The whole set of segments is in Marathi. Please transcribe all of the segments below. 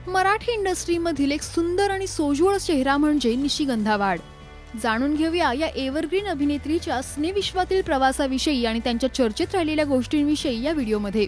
मराठी इंडस्ट्रीमधील एक सुंदर आणि सोज्वळ चेहरा म्हणजे निशिगंधा वाड. जाणून घेऊया या एव्हरग्रीन अभिनेत्रीच्या सिनेविश्वातील प्रवासाविषयी आणि त्यांच्या चर्चेत राहिलेल्या गोष्टींविषयी या व्हिडिओमध्ये.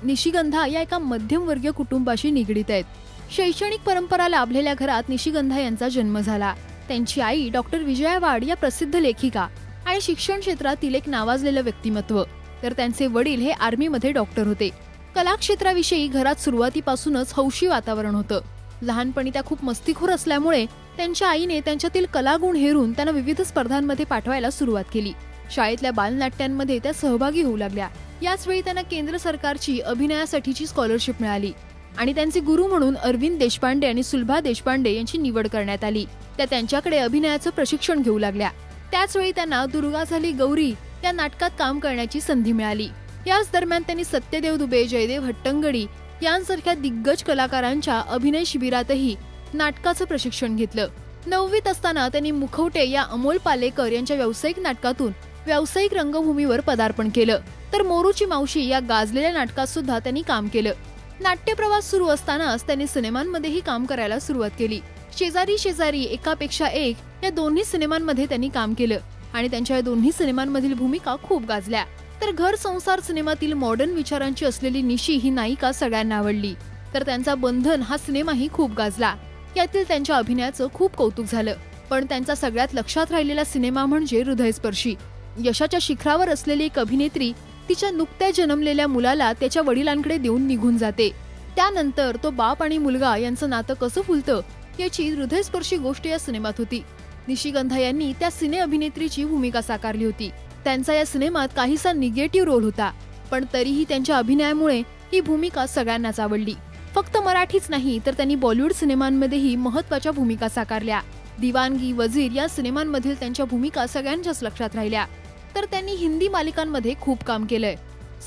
निशिगंधा या एका मध्यमवर्गीय कुटुंबाशी निगडीत आहेत. शैक्षणिक परंपरा लाभलेल्या घरात निशिगंधा यांचा जन्म झाला. त्यांची आई डॉक्टर विजया वाड या प्रसिद्ध लेखिका आणि शिक्षण क्षेत्रातील एक नावाजलेलं व्यक्तिमत्व, तर त्यांचे वडील हे आर्मीमध्ये डॉक्टर होते. कला क्षेत्राविषयी घरात सुरुवातीपासूनच हौशी वातावरण होतं. लहानपणी त्या खूप मस्तीखोर असल्यामुळे त्यांच्या आईने त्यांच्यातील कलागुण हेरून त्यांना विविध स्पर्धांमध्ये पाठवायला सुरुवात केली. शाळेतल्या बालनाट्यांमध्ये त्या सहभागी होऊ लागल्या. याच वेळी त्यांना केंद्र सरकारची अभिनयासाठीची स्कॉलरशिप मिळाली आणि त्यांचे गुरु म्हणून अरविंद देशपांडे आणि सुलभा देशपांडे यांची निवड करण्यात आली. त्या त्यांच्याकडे अभिनयाचं प्रशिक्षण घेऊ लागल्या. त्याच वेळी त्यांना दुर्गा झाली गौरी या नाटकात काम करण्याची संधी मिळाली. याच दरम्यान त्यांनी सत्यदेव दुबे, जयदेव हट्टंगडी यांसारख्या दिग्गज कलाकारांच्या अभिनय शिबिरातही नाटकाचं प्रशिक्षण घेतलं. 9वीत असताना त्यांनी मुखवटे या अमोल पालेकर यांच्या व्यावसायिक नाटकातून व्यावसायिक रंगभूमीवर पदार्पण केलं. तर मोरूची मावशी या गाजलेल्या नाटकात सुद्धा त्यांनी काम केलं. नाट्यप्रवास सुरू असतानाच त्यांनी सिनेमांमध्येही काम करायला सुरुवात केली. शेजारी शेजारी, एकापेक्षा एक या दोन्ही सिनेमांमध्ये त्यांनी काम केलं आणि त्यांच्या या दोन्ही सिनेमांमधील भूमिका खूप गाजल्या. तर घर संसार सिनेमातील मॉडर्न विचारांची असलेली निशी ही नायिका सगळ्यांना आवडली. तर त्यांचा बंधन हा सिनेमाही खूप गाजला. यातील त्यांच्या अभिनयाचं खूप कौतुक झालं. पण त्यांचा सगळ्यात लक्षात राहिलेला सिनेमा म्हणजे हृदयस्पर्शी. यशाच्या शिखरावर असलेली एक अभिनेत्री तिच्या नुकत्याच जन्मलेल्या मुलाला त्याच्या वडिलांकडे देऊन निघून जाते. त्यानंतर तो बाप आणि मुलगा यांचं नातं कसं फुलतं याची हृदयस्पर्शी गोष्ट या सिनेमात होती. निशिगंधा यांनी त्या सिने अभिनेत्रीची भूमिका साकारली होती. त्यांचा या सिनेमात काहीसा निगेटिव्ह रोल होता, पण तरीही त्यांच्या अभिनयामुळे ही भूमिका सगळ्यांनाच आवडली. फक्त मराठीच नाही तर त्यांनी बॉलिवूड सिनेमांमध्येही महत्त्वाच्या भूमिका साकारल्या. दिवानगी, वजीर या सिनेमांमधील त्यांच्या भूमिका सगळ्यांच्याच लक्षात राहिल्या. तर त्यांनी हिंदी मालिकांमध्ये खूप काम केलंय.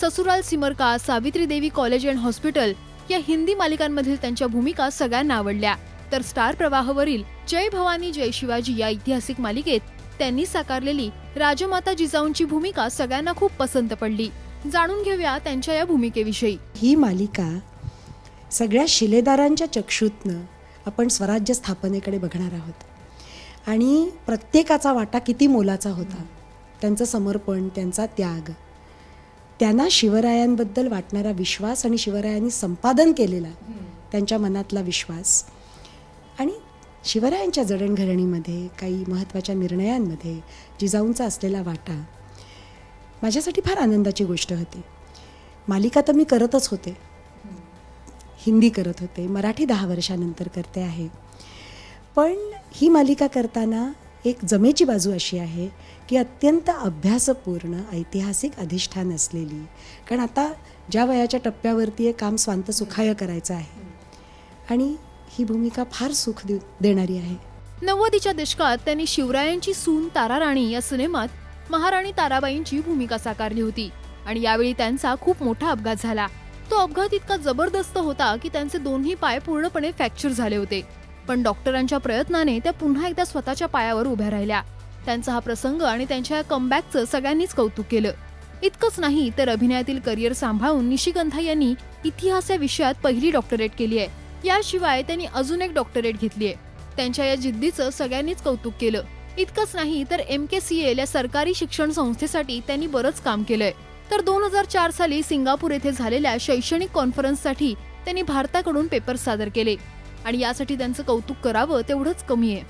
ससुराल सिमर का, Savitri Devi college and hospital या हिंदी मालिकांमधील त्यांच्या भूमिका सगळ्यांना आवडल्या. तर स्टार प्रवाहावरील जय भवानी जय शिवाजी या ऐतिहासिक मालिकेत त्यांनी साकारलेली राजमाता जिजाऊंची भूमिका सगळ्यांना खूप पसंत पडली. जाणून घेऊया त्यांच्या या भूमिकेविषयी. ही मालिका सगळ्या शिलेदारांच्या चक्षुतनं आपण स्वराज्य स्थापनेकडे बघणार आहोत आणि प्रत्येकाचा वाटा किती मोलाचा होता. त्यांचं समर्पण, त्यांचा त्याग, त्यांना शिवरायांबद्दल वाटणारा विश्वास आणि शिवरायांनी संपादन केलेला त्यांच्या मनातला विश्वास आणि शिवरायांच्या जडणघडणीमध्ये काही महत्त्वाच्या निर्णयांमध्ये जिजाऊंचा असलेला वाटा माझ्यासाठी फार आनंदाची गोष्ट होती. मालिका तर मी करतच होते, हिंदी करत होते, मराठी 10 वर्षानंतर करते आहे. पण ही मालिका करताना एक जमेची बाजू अशी आहे की अत्यंत अभ्यासपूर्ण ऐतिहासिक अधिष्ठान असलेली, कारण आता ज्या वयाच्या टप्प्यावरती हे काम स्वांत सुखाय करायचं आहे आणि ही भूमिका फार सुख देणारी आहे. 90च्या दशकात त्यांनी शिवरायांची सून ताराराणी या सिनेमात महाराणी ताराबाईंची भूमिका साकारली होती आणि यावेळी त्यांचा खूप मोठा अपघात झाला. तो अपघात इतका जबरदस्त होता की त्यांचे दोन्ही पाय पूर्णपणे फ्रॅक्चर झाले होते. पण डॉक्टरांच्या प्रयत्नाने त्या पुन्हा एकदा स्वतःच्या पायावर उभ्या राहिल्या. त्यांचा हा प्रसंग आणि त्यांच्या कमबॅकचं सगळ्यांनीच कौतुक केलं. इतकंच नाही तर अभिनयातील करिअर सांभाळून निशिगंधा यांनी इतिहास या विषयात पहिली डॉक्टरेट केली आहे. याशिवाय त्यांनी अजून एक डॉक्टरेट घेतली आहे. त्यांच्या या जिद्दीचं सगळ्यांनीच कौतुक केलं. इतकंच नाही तर MKCL या सरकारी शिक्षण संस्थेसाठी त्यांनी बरंच काम केलंय. तर 2004 साली सिंगापूर येथे झालेल्या शैक्षणिक कॉन्फरन्ससाठी त्यांनी भारताकडून पेपर सादर केले आणि यासाठी त्यांचं कौतुक करावं तेवढंच कमी आहे.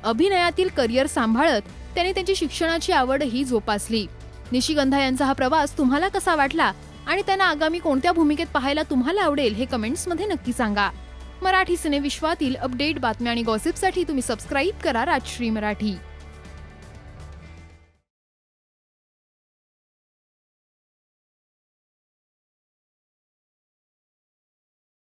अभिनयातील करिअर सांभाळत त्यांनी त्यांची शिक्षणाची आवडही जोपासली. निशिगंधा यांचा हा प्रवास तुम्हाला कसा वाटला आणि त्यांना आगामी कोणत्या भूमिकेत पाहायला तुम्हाला आवडेल हे कमेंट्समध्ये नक्की सांगा. मराठी सिनेविश्वातील अपडेट, बातम्या आणि गॉसिपसाठी तुम्ही सबस्क्राईब करा राजश्री मराठी.